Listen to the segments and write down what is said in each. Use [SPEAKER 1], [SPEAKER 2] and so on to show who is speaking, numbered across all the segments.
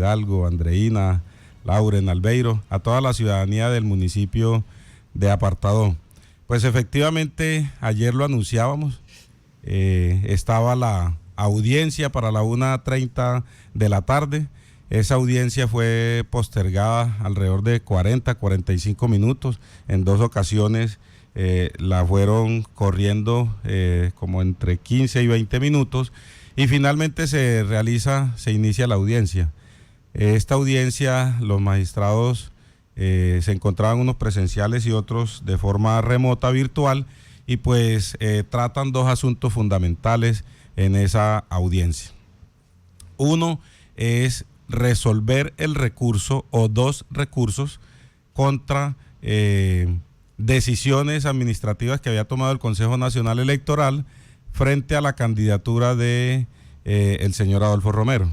[SPEAKER 1] Hidalgo, Andreina, Lauren, Albeiro, a toda la ciudadanía del municipio de Apartadó. Pues efectivamente, ayer lo anunciábamos, estaba la audiencia para la 1:30 de la tarde. Esa audiencia fue postergada alrededor de 45 minutos. En dos ocasiones la fueron corriendo como entre 15 y 20 minutos y finalmente se inicia la audiencia. Esta audiencia, los magistrados se encontraban unos presenciales y otros de forma remota, virtual, y pues tratan dos asuntos fundamentales en esa audiencia. Uno es resolver el recurso o dos recursos contra decisiones administrativas que había tomado el Consejo Nacional Electoral frente a la candidatura de el señor Adolfo Romero.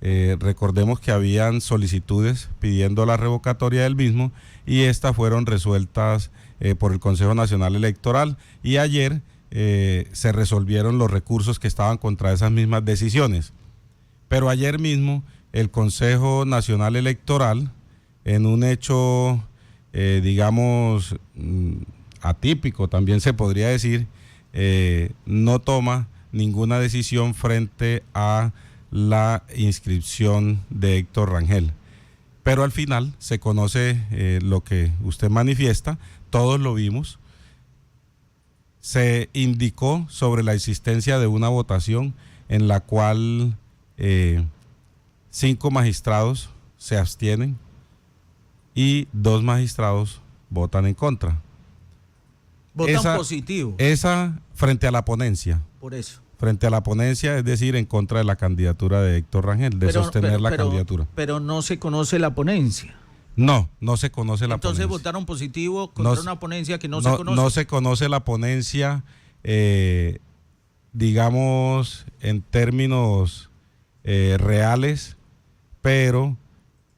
[SPEAKER 1] Recordemos que habían solicitudes pidiendo la revocatoria del mismo y estas fueron resueltas por el Consejo Nacional Electoral y ayer se resolvieron los recursos que estaban contra esas mismas decisiones. Pero ayer mismo el Consejo Nacional Electoral, en un hecho, digamos, atípico, también se podría decir, no toma ninguna decisión frente a la inscripción de Héctor Rangel. Pero al final se conoce lo que usted manifiesta, todos lo vimos. Se indicó sobre la existencia de una votación en la cual 5 magistrados se abstienen y 2 magistrados votan en contra.
[SPEAKER 2] Votan positivo.
[SPEAKER 1] Esa frente a la ponencia.
[SPEAKER 2] Por eso.
[SPEAKER 1] Frente a la ponencia, es decir, en contra de la candidatura de Héctor Rangel, sostener la candidatura.
[SPEAKER 2] Pero no se conoce la ponencia.
[SPEAKER 1] No se conoce la ponencia.
[SPEAKER 2] Entonces votaron positivo contra una ponencia que no se conoce.
[SPEAKER 1] No se conoce la ponencia, digamos, en términos reales, pero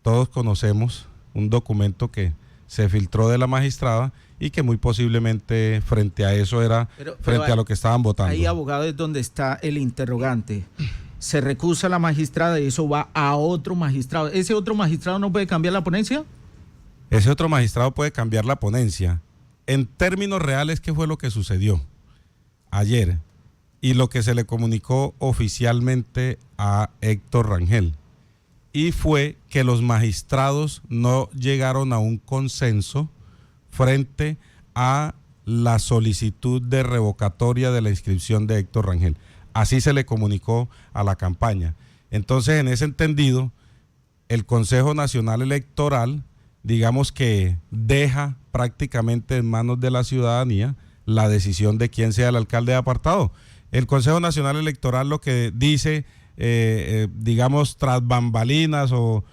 [SPEAKER 1] todos conocemos un documento que se filtró de la magistrada y que muy posiblemente frente a eso era frente a lo que estaban votando.
[SPEAKER 2] Ahí, abogado, es donde está el interrogante. Se recusa la magistrada y eso va a otro magistrado. ¿Ese otro magistrado no puede cambiar la ponencia?
[SPEAKER 1] Ese otro magistrado puede cambiar la ponencia. En términos reales, ¿qué fue lo que sucedió ayer? Y lo que se le comunicó oficialmente a Héctor Rangel. Y fue que los magistrados no llegaron a un consenso frente a la solicitud de revocatoria de la inscripción de Héctor Rangel. Así se le comunicó a la campaña. Entonces, en ese entendido, el Consejo Nacional Electoral, digamos que deja prácticamente en manos de la ciudadanía la decisión de quién sea el alcalde de Apartado. El Consejo Nacional Electoral lo que dice, digamos, tras bambalinas o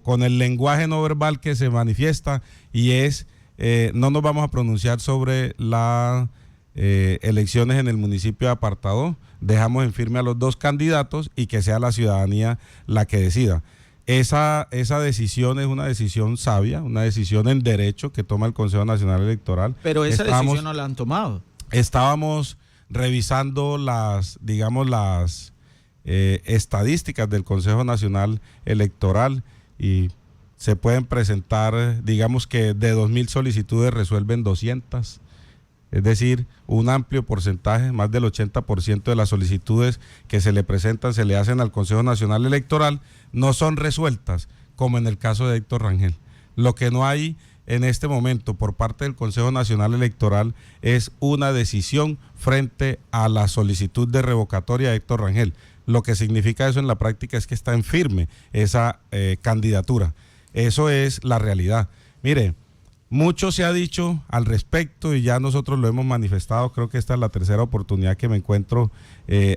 [SPEAKER 1] con el lenguaje no verbal que se manifiesta, y es, no nos vamos a pronunciar sobre las elecciones en el municipio de Apartado, dejamos en firme a los 2 candidatos y que sea la ciudadanía la que decida. Esa decisión es una decisión sabia, una decisión en derecho que toma el Consejo Nacional Electoral.
[SPEAKER 2] Pero esa decisión no la han tomado.
[SPEAKER 1] Estábamos revisando las estadísticas del Consejo Nacional Electoral y se pueden presentar, digamos que de 2.000 solicitudes resuelven 200. Es decir, un amplio porcentaje, más del 80% de las solicitudes que se le presentan, se le hacen al Consejo Nacional Electoral, no son resueltas, como en el caso de Héctor Rangel. Lo que no hay en este momento por parte del Consejo Nacional Electoral es una decisión frente a la solicitud de revocatoria de Héctor Rangel. Lo que significa eso en la práctica es que está en firme esa candidatura. Eso es la realidad. Mire, mucho se ha dicho al respecto y ya nosotros lo hemos manifestado. Creo que esta es la tercera oportunidad que me encuentro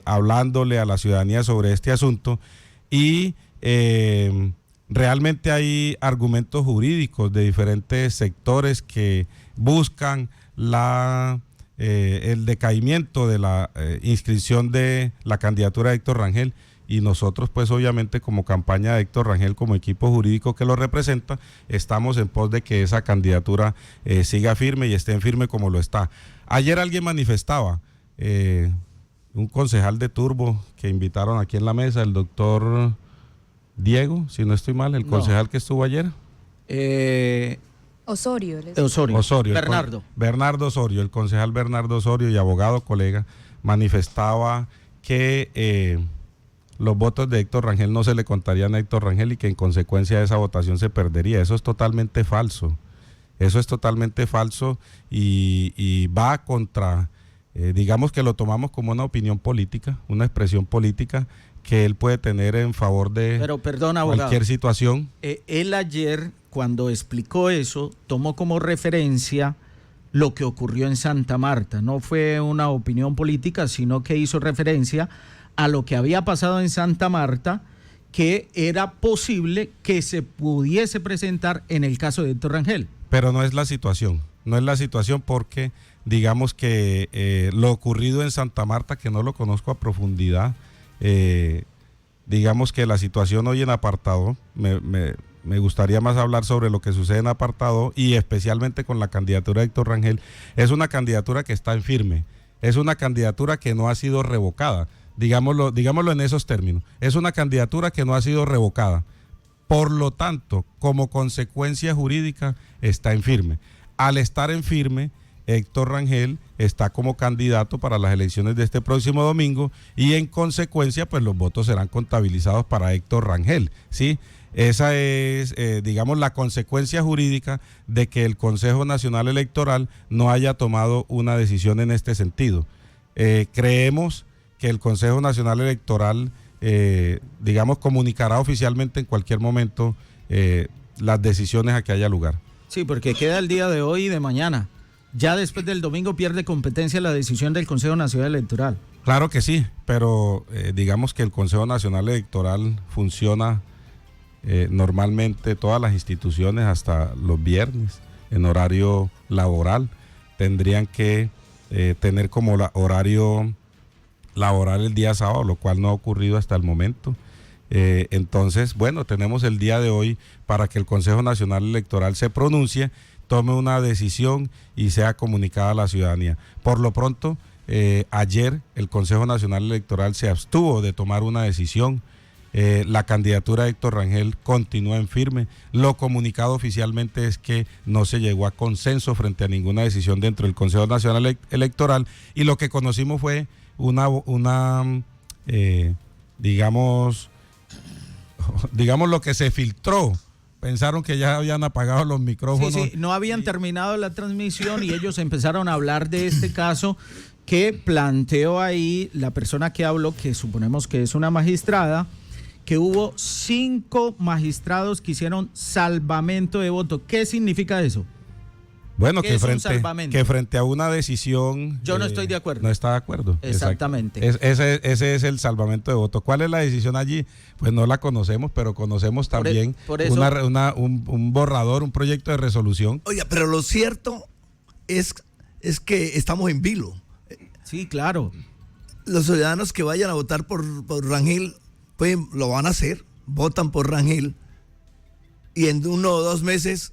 [SPEAKER 1] hablándole a la ciudadanía sobre este asunto y realmente hay argumentos jurídicos de diferentes sectores que buscan el decaimiento de la inscripción de la candidatura de Héctor Rangel. Y nosotros, pues obviamente como campaña de Héctor Rangel, como equipo jurídico que lo representa, estamos en pos de que esa candidatura siga firme y esté en firme como lo está. Ayer alguien manifestaba, un concejal de Turbo que invitaron aquí en la mesa, el doctor Diego, si no estoy mal, el concejal que estuvo ayer.
[SPEAKER 3] Osorio.
[SPEAKER 1] Osorio.
[SPEAKER 2] Bernardo.
[SPEAKER 1] Bernardo Osorio, el concejal Bernardo Osorio y abogado colega, manifestaba que los votos de Héctor Rangel no se le contarían a Héctor Rangel y que en consecuencia de esa votación se perdería. Eso es totalmente falso. Eso es totalmente falso y va contra, digamos que lo tomamos como una opinión política, una expresión política que él puede tener en favor de cualquier situación.
[SPEAKER 2] Él ayer, cuando explicó eso, tomó como referencia lo que ocurrió en Santa Marta. No fue una opinión política, sino que hizo referencia a lo que había pasado en Santa Marta, que era posible que se pudiese presentar en el caso de Héctor Rangel.
[SPEAKER 1] Pero no es la situación, porque digamos que lo ocurrido en Santa Marta, que no lo conozco a profundidad, digamos que la situación hoy en Apartadó, me gustaría más hablar sobre lo que sucede en Apartadó y especialmente con la candidatura de Héctor Rangel. Es una candidatura que está en firme, es una candidatura que no ha sido revocada, digámoslo en esos términos, es una candidatura que no ha sido revocada. Por lo tanto, como consecuencia jurídica, está en firme. Al estar en firme, Héctor Rangel está como candidato para las elecciones de este próximo domingo y en consecuencia, pues los votos serán contabilizados para Héctor Rangel, ¿sí? Esa es, digamos, la consecuencia jurídica de que el Consejo Nacional Electoral no haya tomado una decisión en este sentido. Creemos que el Consejo Nacional Electoral digamos, comunicará oficialmente en cualquier momento las decisiones a que haya lugar.
[SPEAKER 2] Sí, porque queda el día de hoy y de mañana. Ya después del domingo pierde competencia la decisión del Consejo Nacional Electoral.
[SPEAKER 1] Claro que sí, pero digamos que el Consejo Nacional Electoral funciona normalmente, todas las instituciones hasta los viernes en horario laboral. Tendrían que tener como horario laboral el día sábado, lo cual no ha ocurrido hasta el momento. Entonces, bueno, tenemos el día de hoy para que el Consejo Nacional Electoral se pronuncie, tome una decisión y sea comunicada a la ciudadanía. Por lo pronto, ayer el Consejo Nacional Electoral se abstuvo de tomar una decisión. La candidatura de Héctor Rangel continúa en firme. Lo comunicado oficialmente es que no se llegó a consenso frente a ninguna decisión dentro del Consejo Nacional Electoral y lo que conocimos fue digamos lo que se filtró. Pensaron que ya habían apagado los micrófonos.
[SPEAKER 2] Sí, no habían terminado la transmisión y ellos empezaron a hablar de este caso que planteó ahí la persona que habló, que suponemos que es una magistrada, que hubo 5 magistrados que hicieron salvamento de voto. ¿Qué significa eso?
[SPEAKER 1] Bueno, que frente a una decisión...
[SPEAKER 2] Yo no estoy de acuerdo.
[SPEAKER 1] No está de acuerdo.
[SPEAKER 2] Exactamente.
[SPEAKER 1] Ese es el salvamento de voto. ¿Cuál es la decisión allí? Pues no la conocemos, pero conocemos también
[SPEAKER 2] por eso,
[SPEAKER 1] un borrador, un proyecto de resolución.
[SPEAKER 4] Oiga, pero lo cierto es que estamos en vilo.
[SPEAKER 2] Sí, claro.
[SPEAKER 4] Los ciudadanos que vayan a votar por Rangel, pues lo van a hacer, votan por Rangel y en 1 o 2 meses...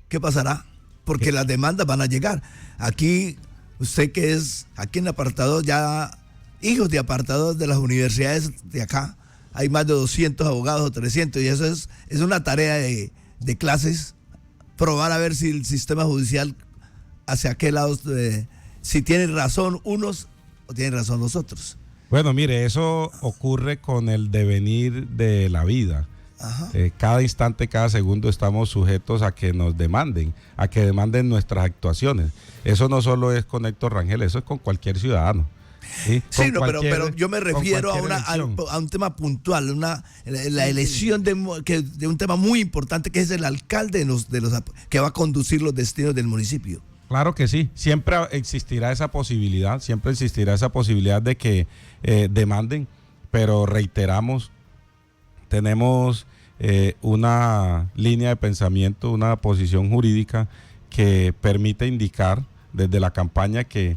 [SPEAKER 4] ¿qué pasará? Porque las demandas van a llegar. Aquí, usted que es aquí en Apartadó, ya hijos de Apartadó de las universidades de acá, hay más de 200 abogados o 300 y eso es una tarea de clases, probar a ver si el sistema judicial hacia qué lado, si tienen razón unos o tienen razón los otros.
[SPEAKER 1] Bueno, mire, eso ocurre con el devenir de la vida. Cada instante, cada segundo estamos sujetos a que nos demanden, a que demanden nuestras actuaciones. Eso no solo es con Héctor Rangel, eso es con cualquier ciudadano.
[SPEAKER 4] Sí, no, pero yo me refiero a un tema puntual, la elección de un tema muy importante que es el alcalde que va a conducir los destinos del municipio.
[SPEAKER 1] Claro que sí, siempre existirá esa posibilidad de que demanden, pero reiteramos, tenemos una línea de pensamiento, una posición jurídica que permite indicar desde la campaña que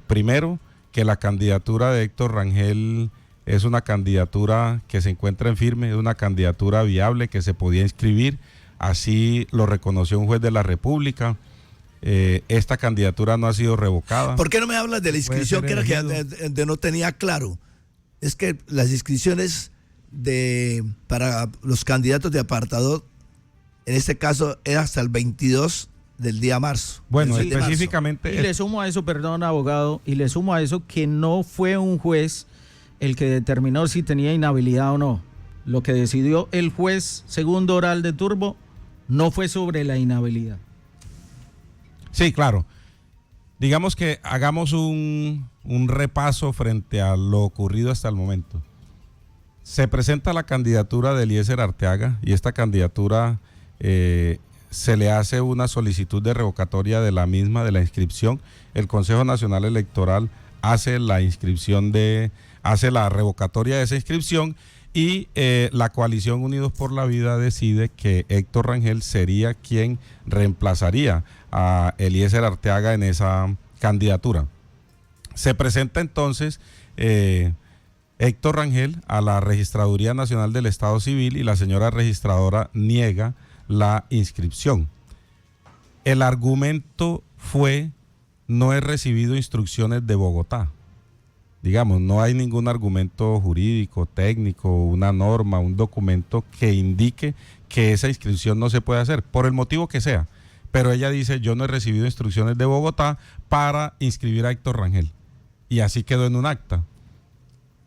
[SPEAKER 1] primero que la candidatura de Héctor Rangel es una candidatura que se encuentra en firme, es una candidatura viable que se podía inscribir, así lo reconoció un juez de la República. Esta candidatura no ha sido revocada.
[SPEAKER 4] ¿Por qué no me hablas de la inscripción que era que no tenía claro? Es que las inscripciones para los candidatos de apartado, en este caso es hasta el 22 del día marzo.
[SPEAKER 1] Bueno,
[SPEAKER 4] del 7 de marzo.
[SPEAKER 1] específicamente...
[SPEAKER 2] Y le sumo a eso, perdón, abogado, y le sumo a eso que no fue un juez el que determinó si tenía inhabilidad o no. Lo que decidió el juez segundo oral de turbo no fue sobre la inhabilidad.
[SPEAKER 1] Sí, claro. Digamos que hagamos un repaso frente a lo ocurrido hasta el momento. Se presenta la candidatura de Eliezer Arteaga y esta candidatura se le hace una solicitud de revocatoria de la misma, de la inscripción. El Consejo Nacional Electoral hace la revocatoria de esa inscripción y la coalición Unidos por la Vida decide que Héctor Rangel sería quien reemplazaría a Eliezer Arteaga en esa candidatura. Se presenta entonces Héctor Rangel a la Registraduría Nacional del Estado Civil y la señora registradora niega la inscripción. El argumento fue: no he recibido instrucciones de Bogotá. Digamos, no hay ningún argumento jurídico, técnico, una norma, un documento que indique que esa inscripción no se puede hacer, por el motivo que sea. Pero ella dice: yo no he recibido instrucciones de Bogotá para inscribir a Héctor Rangel. Y así quedó en un acta.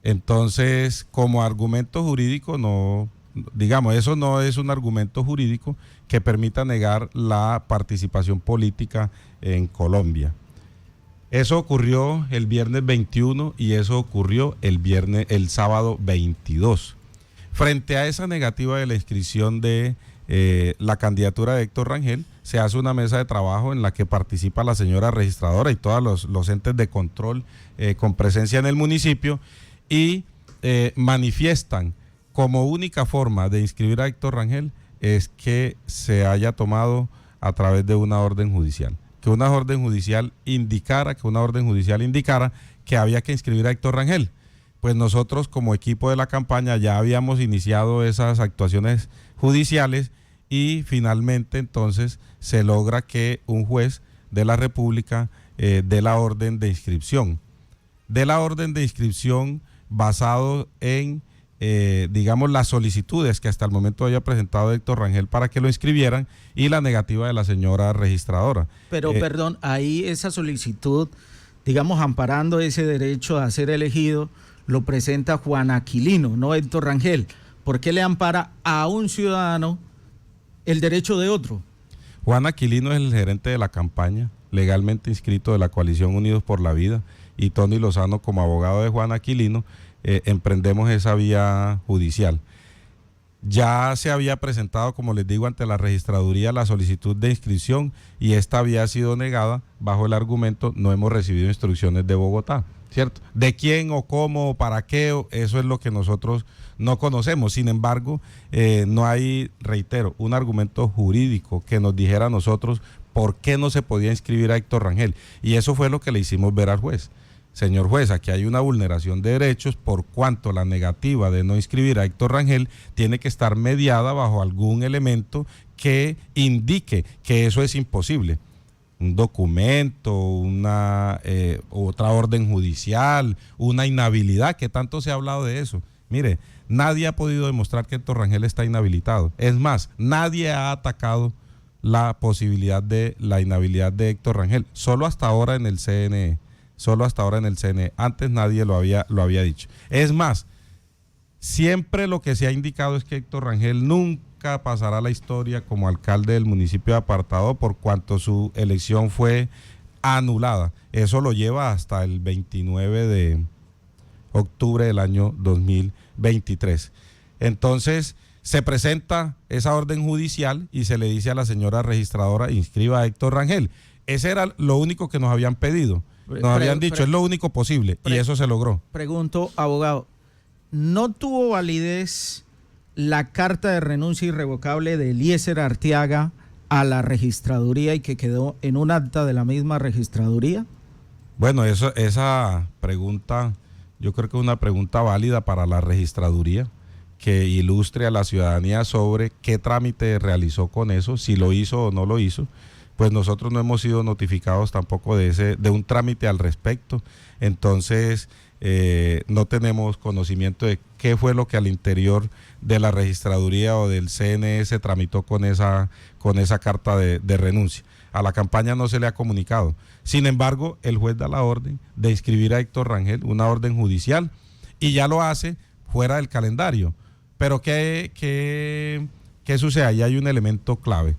[SPEAKER 1] Entonces, como argumento jurídico, no, digamos, eso no es un argumento jurídico que permita negar la participación política en Colombia. Eso ocurrió el viernes 21 y eso ocurrió el sábado 22. Frente a esa negativa de la inscripción de la candidatura de Héctor Rangel, se hace una mesa de trabajo en la que participa la señora registradora y todos los entes de control con presencia en el municipio y manifiestan como única forma de inscribir a Héctor Rangel es que se haya tomado a través de una orden judicial. Que una orden judicial indicara que había que inscribir a Héctor Rangel. Pues nosotros como equipo de la campaña ya habíamos iniciado esas actuaciones judiciales y finalmente entonces se logra que un juez de la República dé la orden de inscripción. De la orden de inscripción basado en, digamos, las solicitudes que hasta el momento había presentado Héctor Rangel para que lo inscribieran y la negativa de la señora registradora.
[SPEAKER 2] Pero, perdón, ahí esa solicitud, digamos, amparando ese derecho a ser elegido, lo presenta Juan Aquilino, no Héctor Rangel. ¿Por qué le ampara a un ciudadano el derecho de otro?
[SPEAKER 1] Juan Aquilino es el gerente de la campaña, legalmente inscrito de la coalición Unidos por la Vida, y Tony Lozano, como abogado de Juan Aquilino, emprendemos esa vía judicial. Ya se había presentado, como les digo, ante la registraduría la solicitud de inscripción y esta había sido negada bajo el argumento: no hemos recibido instrucciones de Bogotá, ¿cierto? ¿De quién o cómo o para qué? Eso es lo que nosotros no conocemos. Sin embargo, no hay, reitero, un argumento jurídico que nos dijera a nosotros por qué no se podía inscribir a Héctor Rangel. Y eso fue lo que le hicimos ver al juez. Señor juez, aquí hay una vulneración de derechos por cuanto la negativa de no inscribir a Héctor Rangel tiene que estar mediada bajo algún elemento que indique que eso es imposible. Un documento, otra orden judicial, una inhabilidad, que tanto se ha hablado de eso. Mire, nadie ha podido demostrar que Héctor Rangel está inhabilitado. Es más, nadie ha atacado la posibilidad de la inhabilidad de Héctor Rangel, solo hasta ahora en el CNE. Antes nadie lo había dicho. Es más, siempre lo que se ha indicado es que Héctor Rangel nunca pasará a la historia como alcalde del municipio de Apartado por cuanto su elección fue anulada. Eso lo lleva hasta el 29 de octubre del año 2023. Entonces, se presenta esa orden judicial y se le dice a la señora registradora: inscriba a Héctor Rangel. Ese era lo único que nos habían pedido. Nos habían dicho, es lo único posible, y eso se logró.
[SPEAKER 2] Pregunto, abogado, ¿no tuvo validez la carta de renuncia irrevocable de Eliezer Arteaga a la registraduría y que quedó en un acta de la misma registraduría?
[SPEAKER 1] Bueno, esa pregunta, yo creo que es una pregunta válida para la registraduría, que ilustre a la ciudadanía sobre qué trámite realizó con eso, si lo hizo o no lo hizo. pues nosotros no hemos sido notificados tampoco de un trámite al respecto. Entonces, no tenemos conocimiento de qué fue lo que al interior de la registraduría o del CNE se tramitó con esa carta de renuncia. A la campaña no se le ha comunicado. Sin embargo, el juez da la orden de inscribir a Héctor Rangel, una orden judicial, y ya lo hace fuera del calendario. Pero ¿qué sucede? Ahí hay un elemento clave.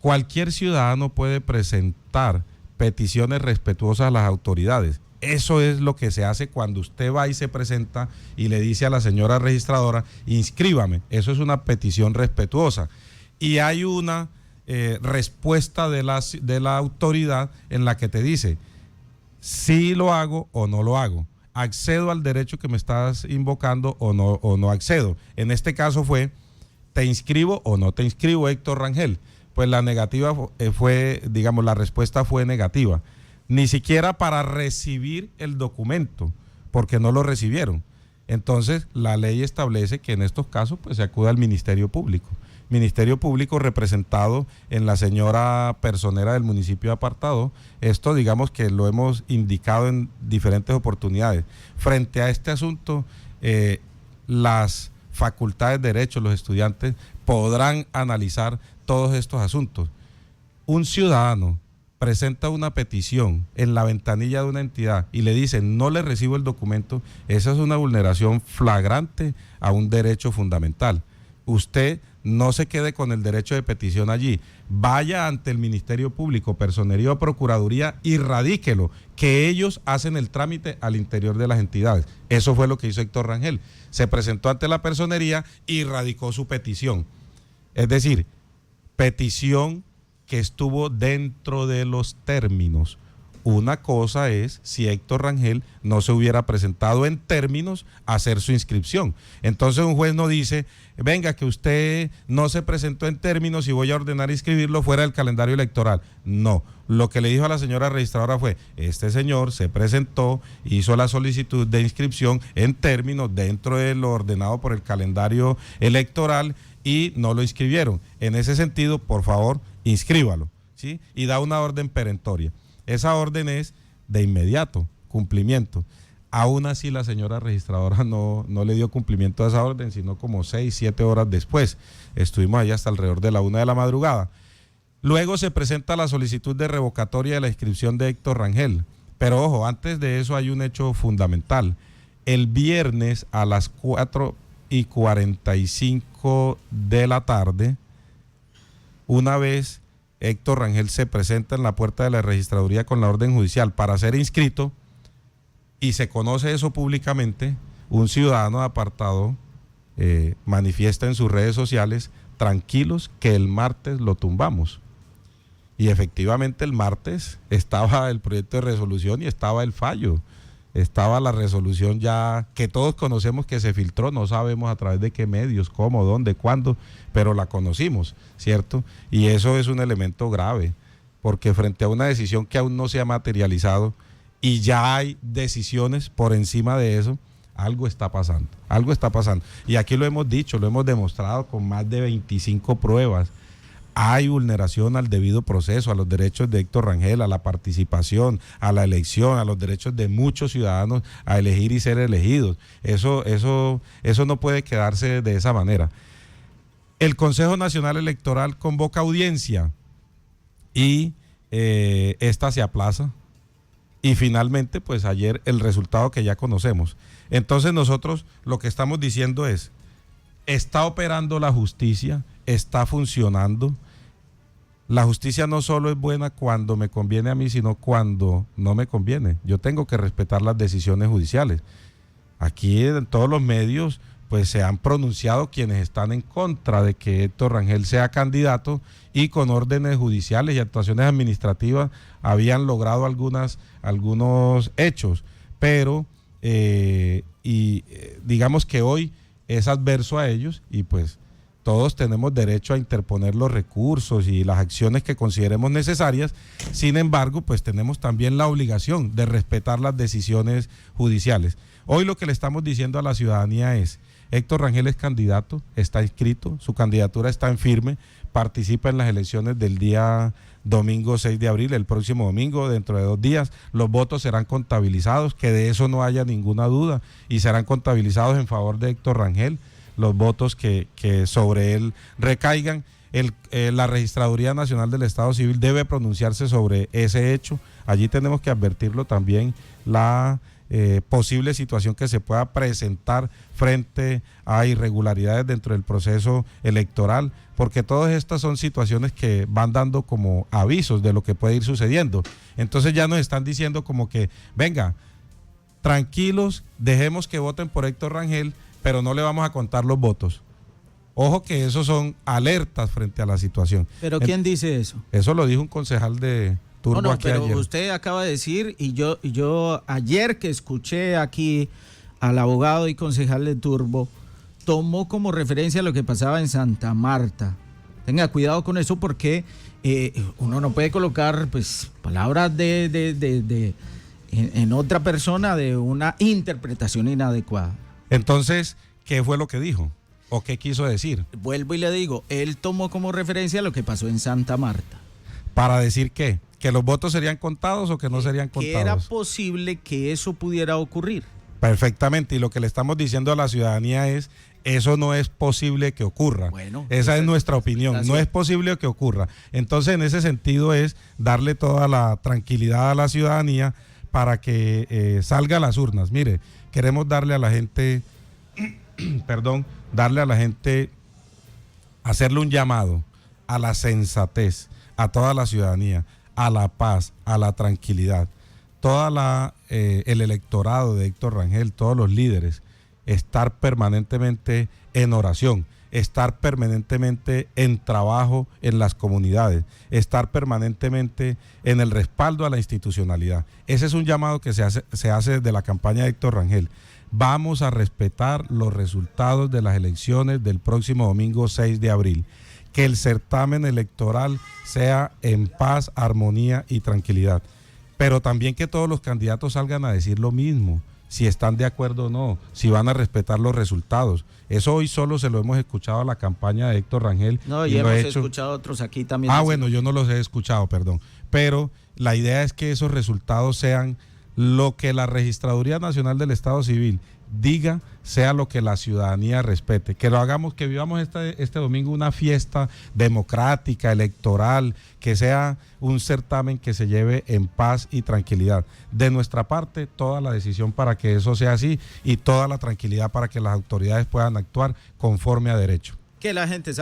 [SPEAKER 1] Cualquier ciudadano puede presentar peticiones respetuosas a las autoridades. Eso es lo que se hace cuando usted va y se presenta y le dice a la señora registradora, inscríbame. Eso es una petición respetuosa. Y hay una respuesta de la autoridad en la que te dice, si lo hago o no lo hago. ¿Accedo al derecho que me estás invocando o no accedo? En este caso fue, ¿te inscribo o no te inscribo, Héctor Rangel? Pues la negativa la respuesta fue negativa. Ni siquiera para recibir el documento, porque no lo recibieron. Entonces, la ley establece que en estos casos pues se acude al Ministerio Público. Ministerio Público representado en la señora personera del municipio de Apartado. Esto digamos que lo hemos indicado en diferentes oportunidades. Frente a este asunto, las facultades de Derecho, los estudiantes podrán analizar todos estos asuntos. Un ciudadano presenta una petición en la ventanilla de una entidad y le dicen no le recibo el documento, esa es una vulneración flagrante a un derecho fundamental. Usted no se quede con el derecho de petición allí, vaya ante el Ministerio Público, Personería o Procuraduría y radíquelo, que ellos hacen el trámite al interior de las entidades. Eso fue lo que hizo Héctor Rangel, se presentó ante la Personería y radicó su petición. Es decir, petición que estuvo dentro de los términos. Una cosa es si Héctor Rangel no se hubiera presentado en términos a hacer su inscripción. Entonces un juez no dice, venga, que usted no se presentó en términos y voy a ordenar inscribirlo fuera del calendario electoral. No, lo que le dijo a la señora registradora fue, este señor se presentó, hizo la solicitud de inscripción en términos dentro de lo ordenado por el calendario electoral y no lo inscribieron. En ese sentido, por favor, inscríbalo, ¿sí? Y da una orden perentoria. Esa orden es de inmediato, cumplimiento. Aún así la señora registradora no le dio cumplimiento a esa orden, sino como 6, 7 horas después. Estuvimos ahí hasta alrededor de la 1 de la madrugada. Luego se presenta la solicitud de revocatoria de la inscripción de Héctor Rangel. Pero ojo, antes de eso hay un hecho fundamental. El viernes a las 4:45 de la tarde, una vez Héctor Rangel se presenta en la puerta de la registraduría con la orden judicial para ser inscrito y se conoce eso públicamente, un ciudadano de Apartado manifiesta en sus redes sociales, tranquilos que el martes lo tumbamos. Y efectivamente el martes estaba el proyecto de resolución y estaba el fallo. Estaba la resolución ya que todos conocemos que se filtró, no sabemos a través de qué medios, cómo, dónde, cuándo, pero la conocimos, ¿cierto? Y eso es un elemento grave, porque frente a una decisión que aún no se ha materializado y ya hay decisiones por encima de eso, algo está pasando, algo está pasando. Y aquí lo hemos dicho, lo hemos demostrado con más de 25 pruebas. Hay vulneración al debido proceso, a los derechos de Héctor Rangel, a la participación, a la elección, a los derechos de muchos ciudadanos a elegir y ser elegidos. Eso no puede quedarse de esa manera. El Consejo Nacional Electoral convoca audiencia y esta se aplaza. Y finalmente, pues ayer el resultado que ya conocemos. Entonces nosotros lo que estamos diciendo es, está operando la justicia, está funcionando. La justicia no solo es buena cuando me conviene a mí, sino cuando no me conviene. Yo tengo que respetar las decisiones judiciales. Aquí en todos los medios pues se han pronunciado quienes están en contra de que Héctor Rangel sea candidato y con órdenes judiciales y actuaciones administrativas habían logrado algunos hechos, pero digamos que hoy es adverso a ellos y pues todos tenemos derecho a interponer los recursos y las acciones que consideremos necesarias. Sin embargo, pues tenemos también la obligación de respetar las decisiones judiciales. Hoy lo que le estamos diciendo a la ciudadanía es, Héctor Rangel es candidato, está inscrito, su candidatura está en firme, participa en las elecciones del día domingo 6 de abril, el próximo domingo, dentro de 2 días. Los votos serán contabilizados, que de eso no haya ninguna duda, y serán contabilizados en favor de Héctor Rangel, los votos que sobre él recaigan. La Registraduría Nacional del Estado Civil debe pronunciarse sobre ese hecho. Allí tenemos que advertirlo también, la posible situación que se pueda presentar frente a irregularidades dentro del proceso electoral, porque todas estas son situaciones que van dando como avisos de lo que puede ir sucediendo. Entonces ya nos están diciendo como que, venga, tranquilos, dejemos que voten por Héctor Rangel, pero no le vamos a contar los votos. Ojo que esos son alertas frente a la situación.
[SPEAKER 2] ¿Pero quién dice eso?
[SPEAKER 1] Eso lo dijo un concejal de Turbo aquí
[SPEAKER 2] pero
[SPEAKER 1] ayer.
[SPEAKER 2] usted acaba de decir, y yo ayer que escuché aquí al abogado y concejal de Turbo, tomó como referencia lo que pasaba en Santa Marta. Tenga cuidado con eso, porque uno no puede colocar pues palabras en otra persona de una interpretación inadecuada.
[SPEAKER 1] Entonces, ¿qué fue lo que dijo? ¿O qué quiso decir?
[SPEAKER 2] Vuelvo y le digo, él tomó como referencia lo que pasó en Santa Marta.
[SPEAKER 1] ¿Para decir qué? ¿Que los votos serían contados o que no serían contados?
[SPEAKER 2] Que era posible que eso pudiera ocurrir.
[SPEAKER 1] Perfectamente, y lo que le estamos diciendo a la ciudadanía es, eso no es posible que ocurra.
[SPEAKER 2] Bueno,
[SPEAKER 1] esa es nuestra opinión,
[SPEAKER 2] así
[SPEAKER 1] no es posible que ocurra. Entonces, en ese sentido es darle toda la tranquilidad a la ciudadanía para que salga a las urnas. Mire, queremos darle a la gente, hacerle un llamado a la sensatez, a toda la ciudadanía, a la paz, a la tranquilidad. El electorado de Héctor Rangel, todos los líderes, estar permanentemente en oración, estar permanentemente en trabajo en las comunidades, estar permanentemente en el respaldo a la institucionalidad. Ese es un llamado que se hace desde la campaña de Héctor Rangel. Vamos a respetar los resultados de las elecciones del próximo domingo 6 de abril. Que el certamen electoral sea en paz, armonía y tranquilidad. Pero también que todos los candidatos salgan a decir lo mismo, si están de acuerdo o no, si van a respetar los resultados. Eso hoy solo se lo hemos escuchado a la campaña de Héctor Rangel.
[SPEAKER 2] No, y hemos escuchado otros aquí también.
[SPEAKER 1] Bueno, yo no los he escuchado, perdón. Pero la idea es que esos resultados sean lo que la Registraduría Nacional del Estado Civil diga, sea lo que la ciudadanía respete, que lo hagamos, que vivamos este domingo una fiesta democrática, electoral, que sea un certamen que se lleve en paz y tranquilidad. De nuestra parte, toda la decisión para que eso sea así y toda la tranquilidad para que las autoridades puedan actuar conforme a derecho.
[SPEAKER 2] Que la gente